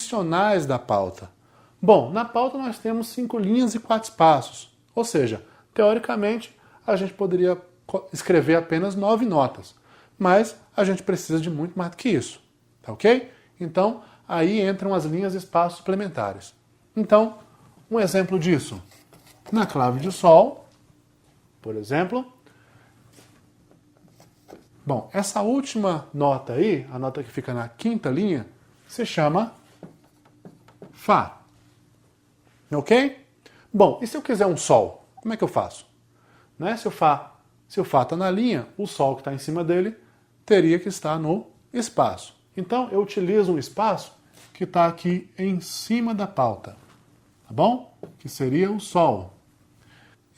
adicionais da pauta? Bom, na pauta nós temos 5 linhas e 4 espaços. Ou seja, teoricamente, a gente poderia escrever apenas 9 notas. Mas a gente precisa de muito mais do que isso. Tá ok? Então, aí entram as linhas e espaços suplementares. Então, um exemplo disso. Na clave de Sol, por exemplo. Bom, essa última nota aí, a nota que fica na 5ª linha, se chama Fá. Ok? Bom, e se eu quiser um Sol? Como é que eu faço? Né? Se o Fá está na linha, o Sol que está em cima dele teria que estar no espaço. Então, eu utilizo um espaço que está aqui em cima da pauta. Tá bom? Que seria o Sol.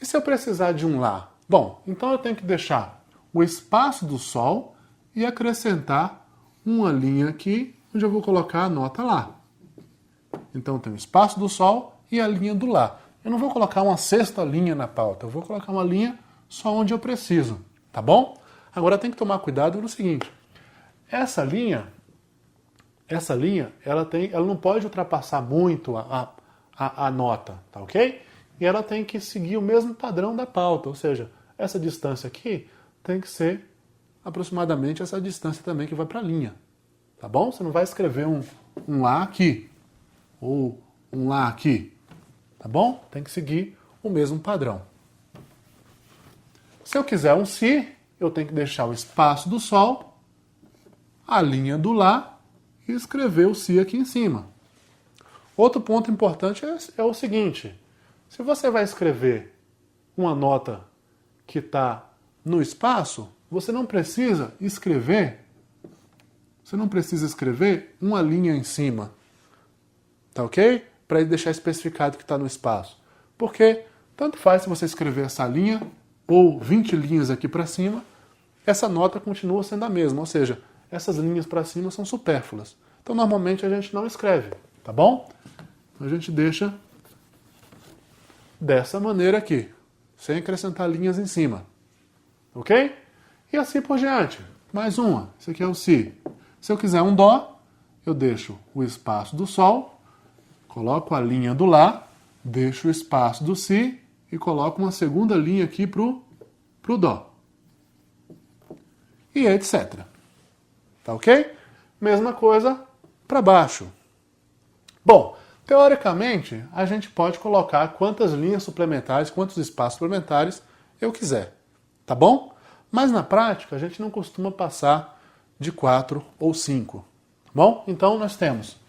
E se eu precisar de um Lá? Bom, então eu tenho que deixar o espaço do Sol e acrescentar uma linha aqui, onde eu vou colocar a nota Lá. Então tem o espaço do Sol e a linha do Lá. Eu não vou colocar uma 6ª linha na pauta, eu vou colocar uma linha só onde eu preciso, tá bom? Agora tem que tomar cuidado no seguinte, essa linha, ela não pode ultrapassar muito a nota, tá ok? E ela tem que seguir o mesmo padrão da pauta, ou seja, essa distância aqui tem que ser aproximadamente essa distância também que vai para a linha, tá bom? Você não vai escrever um Lá aqui, ou um Lá aqui, tá bom? Tem que seguir o mesmo padrão. Se eu quiser um Si, eu tenho que deixar o espaço do Sol, a linha do Lá e escrever o Si aqui em cima. Outro ponto importante é o seguinte, se você vai escrever uma nota que está no espaço, você não precisa escrever uma linha em cima, tá ok? Para deixar especificado que está no espaço. Porque tanto faz se você escrever essa linha ou 20 linhas aqui para cima, essa nota continua sendo a mesma, ou seja, essas linhas para cima são supérfluas. Então normalmente a gente não escreve, tá bom? A gente deixa dessa maneira aqui, sem acrescentar linhas em cima. Ok? E assim por diante. Mais uma. Esse aqui é o Si. Se eu quiser um Dó, eu deixo o espaço do Sol, coloco a linha do Lá, deixo o espaço do Si e coloco uma segunda linha aqui pro Dó. E etc. Tá ok? Mesma coisa para baixo. Bom, teoricamente, a gente pode colocar quantas linhas suplementares, quantos espaços suplementares eu quiser. Tá bom? Mas na prática, a gente não costuma passar de 4 ou 5. Tá bom? Então, nós temos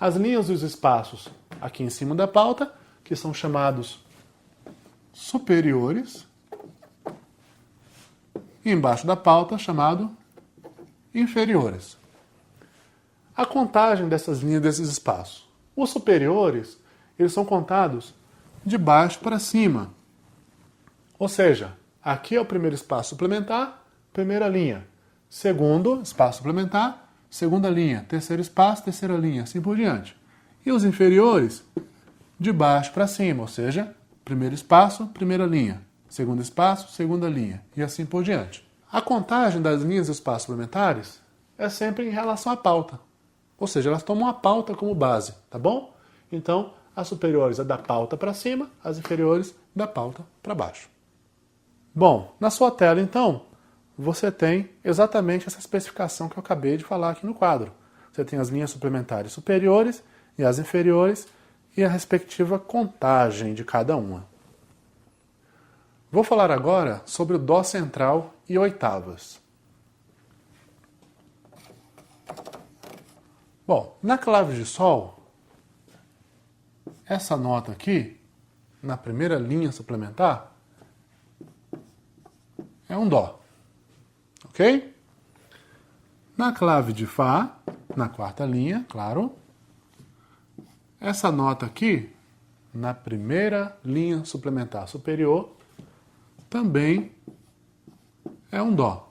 as linhas e os espaços aqui em cima da pauta, que são chamados superiores, e embaixo da pauta, chamado inferiores. A contagem dessas linhas, desses espaços. Os superiores, eles são contados de baixo para cima. Ou seja, aqui é o primeiro espaço suplementar, primeira linha. Segundo espaço suplementar, segunda linha. Terceiro espaço, terceira linha, assim por diante. E os inferiores, de baixo para cima, ou seja, primeiro espaço, primeira linha. Segundo espaço, segunda linha, e assim por diante. A contagem das linhas e espaços suplementares é sempre em relação à pauta. Ou seja, elas tomam a pauta como base, tá bom? Então, as superiores é da pauta para cima, as inferiores da pauta para baixo. Bom, na sua tela, então, você tem exatamente essa especificação que eu acabei de falar aqui no quadro. Você tem as linhas suplementares superiores e as inferiores e a respectiva contagem de cada uma. Vou falar agora sobre o Dó central e oitavas. Bom, na clave de Sol, essa nota aqui, na primeira linha suplementar, é um Dó. Ok? Na clave de Fá, na quarta linha, claro, essa nota aqui, na primeira linha suplementar superior, também é um Dó.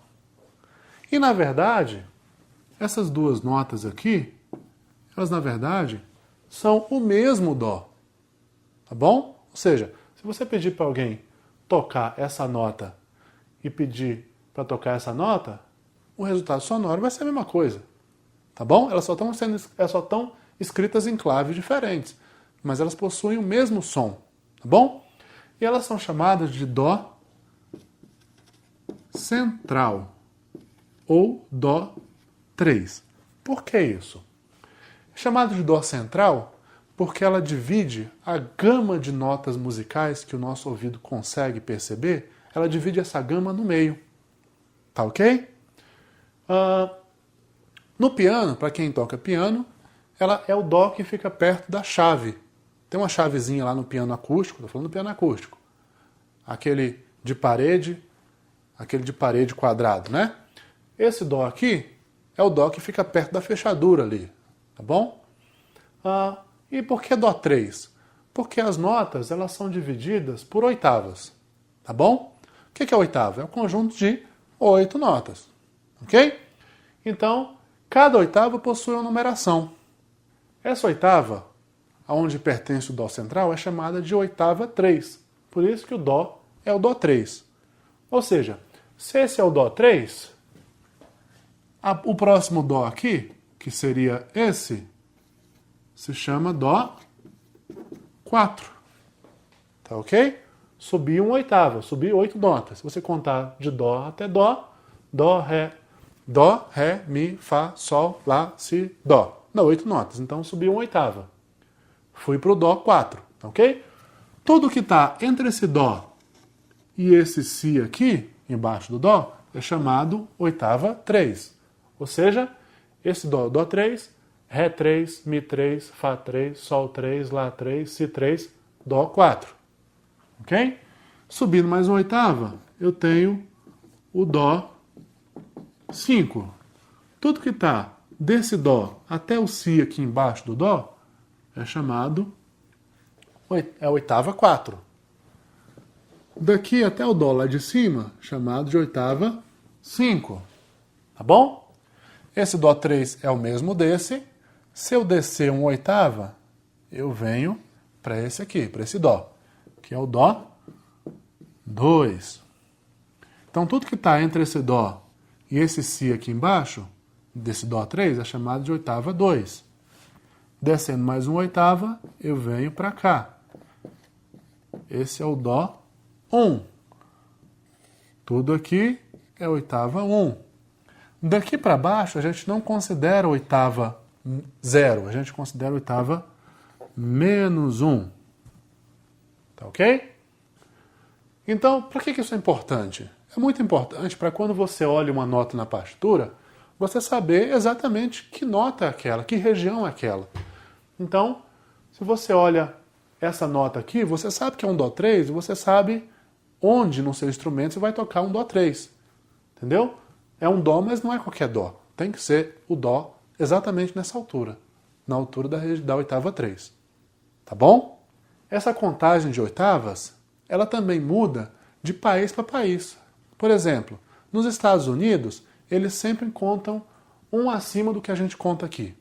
E, na verdade, essas duas notas aqui, elas, na verdade, são o mesmo Dó. Tá bom? Ou seja, se você pedir para alguém tocar essa nota e pedir para tocar essa nota, o resultado sonoro vai ser a mesma coisa. Tá bom? Elas só estão escritas em claves diferentes, mas elas possuem o mesmo som. Tá bom? E elas são chamadas de Dó central ou Dó 3. Por que isso? É chamado de Dó central porque ela divide a gama de notas musicais que o nosso ouvido consegue perceber, ela divide essa gama no meio. Tá ok? No piano, para quem toca piano, ela é o Dó que fica perto da chave. Tem uma chavezinha lá no piano acústico, estou falando do piano acústico. Aquele de parede quadrado, né? Esse Dó aqui é o Dó que fica perto da fechadura ali, tá bom? E por que Dó 3? Porque as notas elas são divididas por oitavas, tá bom? O que é oitava? É um conjunto de 8 notas, ok? Então, cada oitava possui uma numeração. Essa oitava, aonde pertence o Dó central, é chamada de oitava 3. Por isso que o Dó é o Dó 3. Ou seja, se esse é o Dó 3, o próximo Dó aqui, que seria esse, se chama Dó 4. Tá ok? Subi uma oitava, subi 8 notas. Se você contar de Dó até Dó, Dó, Ré, Mi, Fá, Sol, Lá, Si, Dó. Dá 8 notas, então subi uma oitava. Fui para o Dó 4, ok? Tudo que está entre esse Dó e esse Si aqui, embaixo do Dó, é chamado oitava 3. Ou seja, esse Dó, Dó 3, Ré 3, Mi 3, Fá 3, Sol 3, Lá 3, Si 3, Dó 4. Ok? Subindo mais uma oitava, eu tenho o Dó 5. Tudo que está desse Dó até o Si aqui embaixo do Dó é chamado a oitava 4. Daqui até o Dó lá de cima, chamado de oitava 5. Tá bom? Esse Dó 3 é o mesmo desse. Se eu descer uma oitava, eu venho para esse aqui, para esse Dó, que é o Dó 2. Então tudo que está entre esse Dó e esse Si aqui embaixo, desse Dó 3, é chamado de oitava 2. Descendo mais uma oitava, eu venho para cá. Esse é o Dó 1. Tudo aqui é oitava 1. Daqui para baixo, a gente não considera oitava 0, a gente considera oitava menos 1. Tá ok? Então, por que isso é importante? É muito importante para quando você olha uma nota na partitura, você saber exatamente que nota é aquela, que região é aquela. Então, se você olha essa nota aqui, você sabe que é um Dó 3 e você sabe onde no seu instrumento você vai tocar um Dó 3. Entendeu? É um Dó, mas não é qualquer Dó. Tem que ser o Dó exatamente nessa altura, na altura da oitava 3. Tá bom? Essa contagem de oitavas, ela também muda de país para país. Por exemplo, nos Estados Unidos, eles sempre contam um acima do que a gente conta aqui.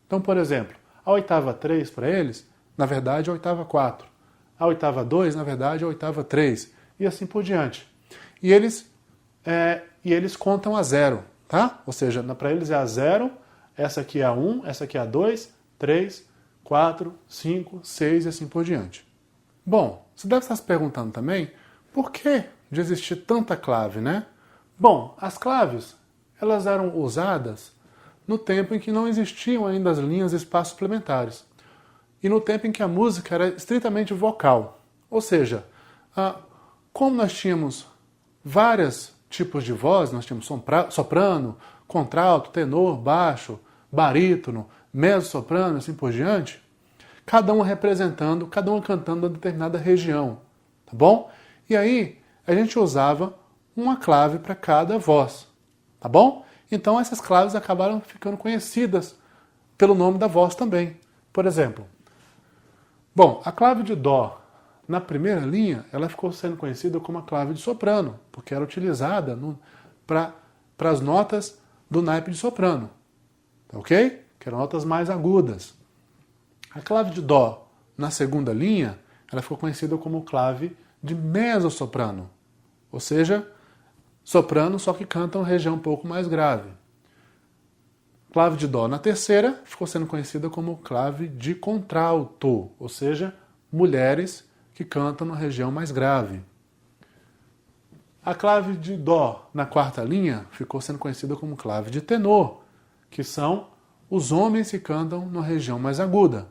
Então, por exemplo, a oitava 3 para eles, na verdade, é a oitava 4. A oitava 2, na verdade, é a oitava 3. E assim por diante. E eles contam a 0, tá? Ou seja, para eles é a 0, essa aqui é a 1, essa aqui é a 2, 3, 4, 5, 6 e assim por diante. Bom, você deve estar se perguntando também por que de existir tanta clave, né? Bom, as claves, elas eram usadas no tempo em que não existiam ainda as linhas de espaço suplementares e no tempo em que a música era estritamente vocal. Ou seja, como nós tínhamos vários tipos de voz, nós tínhamos soprano, contralto, tenor, baixo, barítono, mezzo-soprano, assim por diante, cada um representando, cada um cantando uma determinada região, tá bom? E aí a gente usava uma clave para cada voz, tá bom? Então essas claves acabaram ficando conhecidas pelo nome da voz também. Por exemplo, bom, a clave de Dó na primeira linha, ela ficou sendo conhecida como a clave de soprano, porque era utilizada para as notas do naipe de soprano, ok? Que eram notas mais agudas. A clave de Dó na segunda linha, ela ficou conhecida como clave de mezzo-soprano, ou seja, soprano, só que cantam região um pouco mais grave. Clave de Dó na terceira ficou sendo conhecida como clave de contralto, ou seja, mulheres que cantam na região mais grave. A clave de Dó na quarta linha ficou sendo conhecida como clave de tenor, que são os homens que cantam na região mais aguda.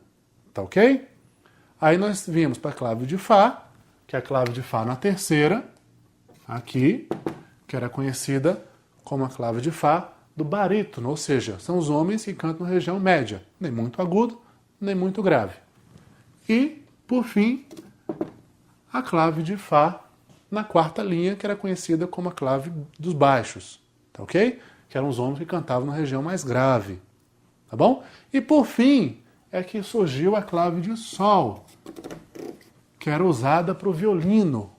Tá ok? Aí nós vimos para a clave de Fá, que é a clave de Fá na terceira, aqui, que era conhecida como a clave de Fá do barítono, ou seja, são os homens que cantam na região média, nem muito agudo, nem muito grave. E, por fim, a clave de Fá na quarta linha, que era conhecida como a clave dos baixos, tá ok? Que eram os homens que cantavam na região mais grave, tá bom? E, por fim, é que surgiu a clave de Sol, que era usada para o violino,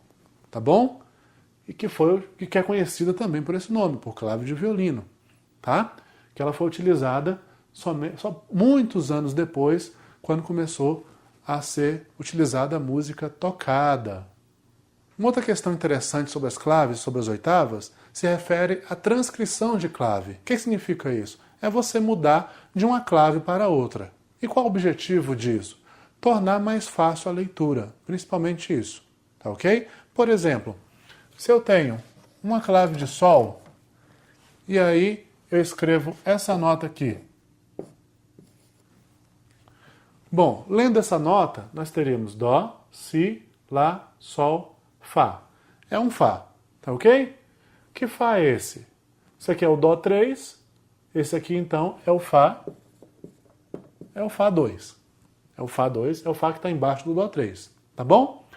tá bom? E que é conhecida também por esse nome, por clave de violino, tá? Que ela foi utilizada só muitos anos depois, quando começou a ser utilizada a música tocada. Uma outra questão interessante sobre as claves, sobre as oitavas, se refere à transcrição de clave. O que significa isso? É você mudar de uma clave para outra. E qual o objetivo disso? Tornar mais fácil a leitura, principalmente isso, tá ok? Por exemplo, se eu tenho uma clave de Sol, e aí eu escrevo essa nota aqui. Bom, lendo essa nota, nós teríamos Dó, Si, Lá, Sol, Fá. É um Fá, tá ok? Que Fá é esse? Esse aqui é o Dó 3, esse aqui então é o Fá 2. É o Fá 2, é o Fá que está embaixo do Dó 3, tá bom?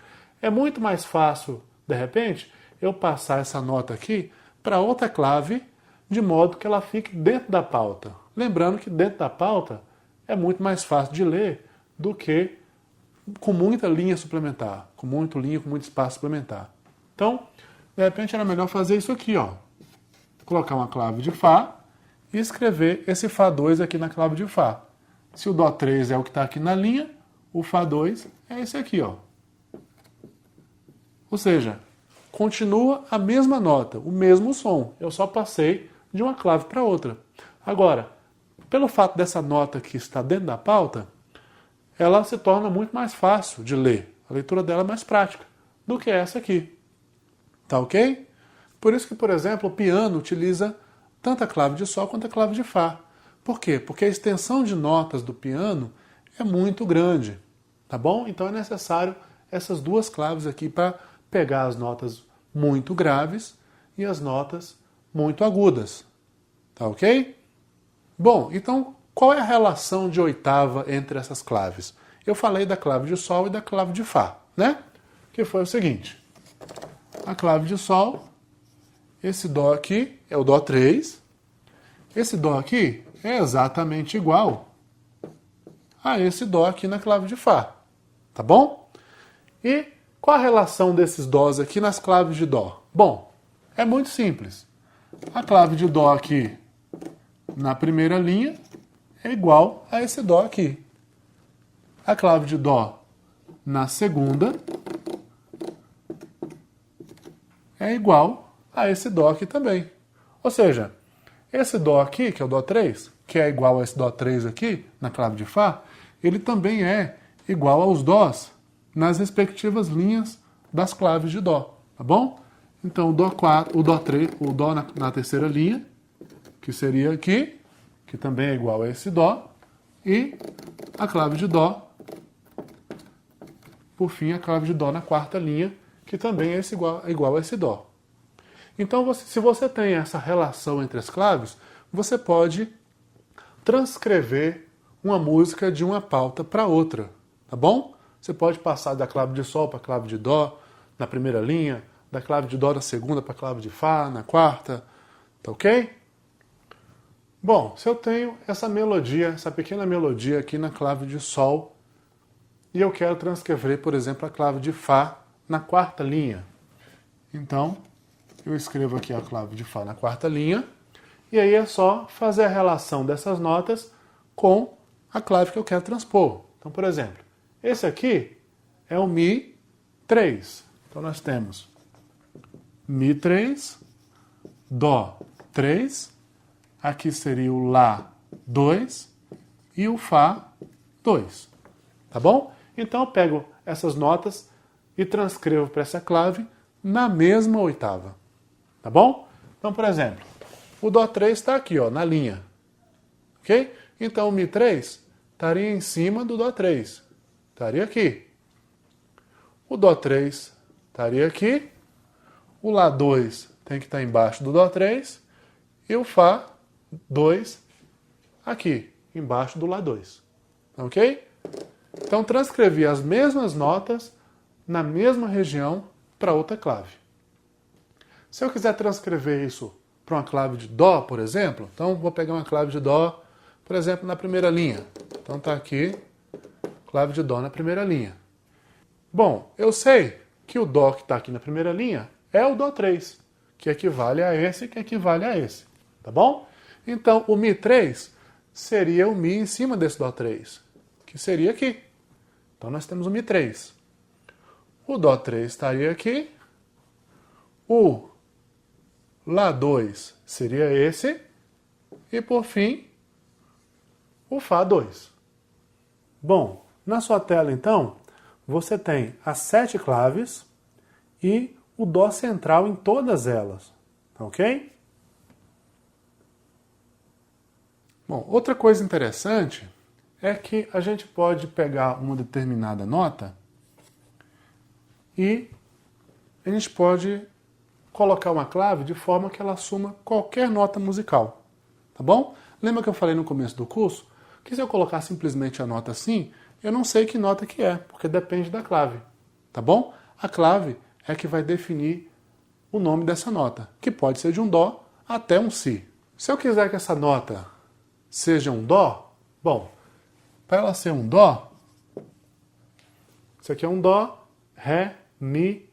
É muito mais fácil, de repente, eu passar essa nota aqui para outra clave, de modo que ela fique dentro da pauta. Lembrando que dentro da pauta é muito mais fácil de ler do que com muita linha suplementar, com muito espaço suplementar. Então, de repente era melhor fazer isso aqui, ó. Colocar uma clave de Fá e escrever esse Fá 2 aqui na clave de Fá. Se o Dó 3 é o que está aqui na linha, o Fá 2 é esse aqui, ó. Ou seja, continua a mesma nota, o mesmo som. Eu só passei de uma clave para outra. Agora, pelo fato dessa nota que está dentro da pauta, ela se torna muito mais fácil de ler. A leitura dela é mais prática do que essa aqui. Tá ok? Por isso que, por exemplo, o piano utiliza tanto a clave de Sol quanto a clave de Fá. Por quê? Porque a extensão de notas do piano é muito grande. Tá bom? Então é necessário essas duas claves aqui para pegar as notas muito graves e as notas muito agudas. Tá ok? Bom, então qual é a relação de oitava entre essas claves? Eu falei da clave de Sol e da clave de Fá, né? Que foi o seguinte. A clave de Sol, esse Dó aqui é o Dó 3. Esse Dó aqui é exatamente igual a esse Dó aqui na clave de Fá. Tá bom? E qual a relação desses Dós aqui nas claves de Dó? Bom, é muito simples. A clave de Dó aqui na primeira linha é igual a esse Dó aqui. A clave de Dó na segunda é igual a esse Dó aqui também. Ou seja, esse Dó aqui, que é o Dó 3, que é igual a esse Dó 3 aqui, na clave de Fá, ele também é igual aos Dós nas respectivas linhas das claves de Dó, tá bom? Então, o Dó 4, o Dó 3, o Dó na terceira linha, que seria aqui, que também é igual a esse Dó, e a clave de Dó, por fim, a clave de Dó na quarta linha, que também é igual a esse Dó. Então, se você tem essa relação entre as claves, você pode transcrever uma música de uma pauta para outra, tá bom? Você pode passar da clave de Sol para a clave de Dó na primeira linha, da clave de Dó na segunda para a clave de Fá na quarta, tá ok? Bom, se eu tenho essa melodia, essa pequena melodia aqui na clave de Sol, e eu quero transcrever, por exemplo, a clave de Fá na quarta linha. Então, eu escrevo aqui a clave de Fá na quarta linha, e aí é só fazer a relação dessas notas com a clave que eu quero transpor. Então, por exemplo, esse aqui é o Mi 3. Então nós temos Mi 3, Dó 3, aqui seria o Lá 2 e o Fá 2. Tá bom? Então eu pego essas notas e transcrevo para essa clave na mesma oitava. Tá bom? Então, por exemplo, o Dó 3 está aqui, ó, na linha. Ok? Então o Mi 3 estaria em cima do Dó 3. Estaria aqui. O Dó 3 estaria aqui. O Lá 2 tem que estar embaixo do Dó 3. E o Fá 2 aqui, embaixo do Lá 2. Ok? Então transcrevi as mesmas notas na mesma região para outra clave. Se eu quiser transcrever isso para uma clave de Dó, por exemplo, então vou pegar uma clave de Dó, por exemplo, na primeira linha. Então está aqui, clave de Dó na primeira linha. Bom, eu sei que o Dó que está aqui na primeira linha é o Dó 3, que equivale a esse, que equivale a esse. Tá bom? Então o Mi 3 seria o Mi em cima desse Dó 3, que seria aqui. Então nós temos o Mi 3. O Dó 3 estaria aqui. O Lá 2 seria esse. E por fim, o Fá 2. Bom, na sua tela então, você tem as 7 claves e o Dó central em todas elas. Ok? Bom, outra coisa interessante é que a gente pode pegar uma determinada nota e a gente pode colocar uma clave de forma que ela assuma qualquer nota musical. Tá bom? Lembra que eu falei no começo do curso que se eu colocar simplesmente a nota assim, eu não sei que nota que é, porque depende da clave. Tá bom? A clave é que vai definir o nome dessa nota, que pode ser de um Dó até um Si. Se eu quiser que essa nota seja um Dó, bom, para ela ser um Dó, isso aqui é um Dó, Ré, Mi,